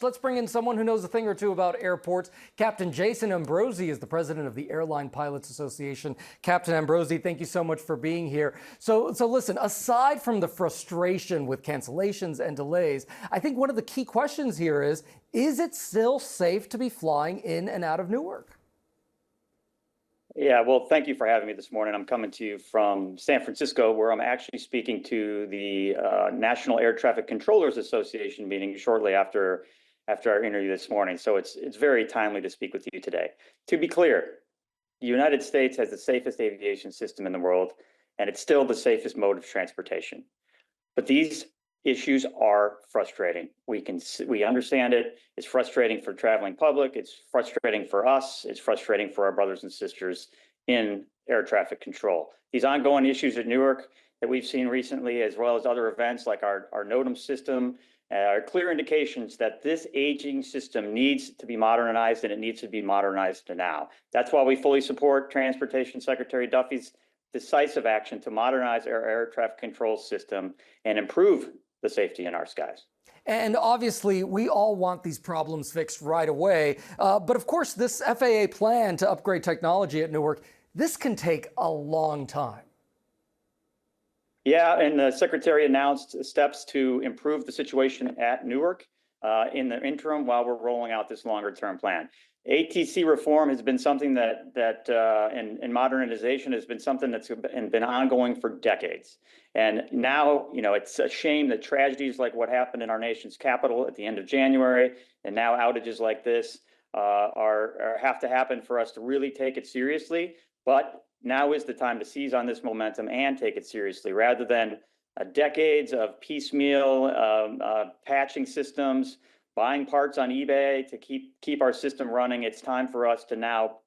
Let's bring in someone who knows a thing or two about airports. Captain Jason Ambrosi is the president of the Airline Pilots Association. Captain Ambrosi, thank you so much for being here. So listen, aside from the frustration with cancellations and delays, I think one of the key questions here is it still safe to be flying in and out of Newark? Yeah, well, thank you for having me this morning. I'm coming to you from San Francisco, where I'm actually speaking to the National Air Traffic Controllers Association meeting shortly after our interview this morning. So it's very timely to speak with you today. To be clear, the United States has the safest aviation system in the world, and it's still the safest mode of transportation. But these issues are frustrating. We understand it. It's frustrating for traveling public. It's frustrating for us. It's frustrating for our brothers and sisters in air traffic control. These ongoing issues at Newark that we've seen recently, as well as other events like our NOTAM system, are clear indications that this aging system needs to be modernized, and it needs to be modernized now. That's why we fully support Transportation Secretary Duffy's decisive action to modernize our air traffic control system and improve the safety in our skies. And obviously, we all want these problems fixed right away. But of course, this FAA plan to upgrade technology at Newark, this can take a long time. Yeah, and the Secretary announced steps to improve the situation at Newark in the interim while we're rolling out this longer-term plan. ATC reform has been something and modernization has been something that's been ongoing for decades. And now, it's a shame that tragedies like what happened in our nation's capital at the end of January, and now outages like this have to happen for us to really take it seriously. But now is the time to seize on this momentum and take it seriously, rather than decades of piecemeal patching systems, buying parts on eBay to keep our system running. It's time for us to now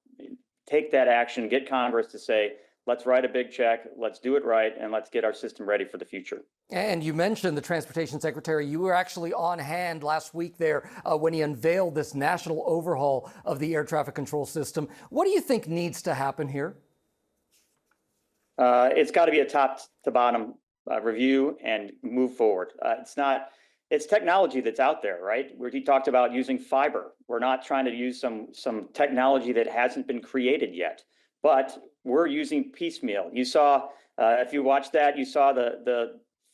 take that action, get Congress to say, let's write a big check, let's do it right, and let's get our system ready for the future. And you mentioned the Transportation Secretary. You were actually on hand last week there when he unveiled this national overhaul of the air traffic control system. What do you think needs to happen here? It's got to be a top to bottom review and move forward. It's technology that's out there, right? Where he talked about using fiber. We're not trying to use some technology that hasn't been created yet, but we're using piecemeal. You saw, if you watched that, you saw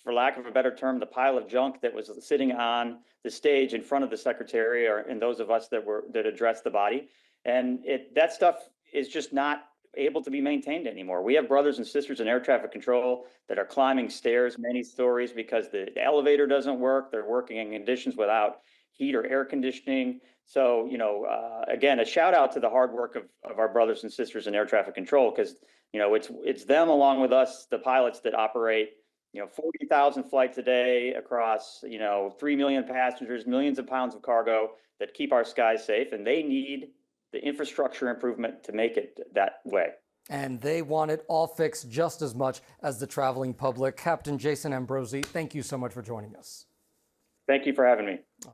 for lack of a better term, the pile of junk that was sitting on the stage in front of the secretary and those of us that addressed the body. And that stuff is just not able to be maintained anymore. We have brothers and sisters in air traffic control that are climbing stairs many stories because the elevator doesn't work. They're working in conditions without heat or air conditioning. So, again, a shout out to the hard work of our brothers and sisters in air traffic control, because, it's them along with us, the pilots, that operate, 40,000 flights a day across, 3 million passengers, millions of pounds of cargo, that keep our skies safe, and they need the infrastructure improvement to make it that way. And they want it all fixed just as much as the traveling public. Captain Jason Ambrosi, thank you so much for joining us. Thank you for having me.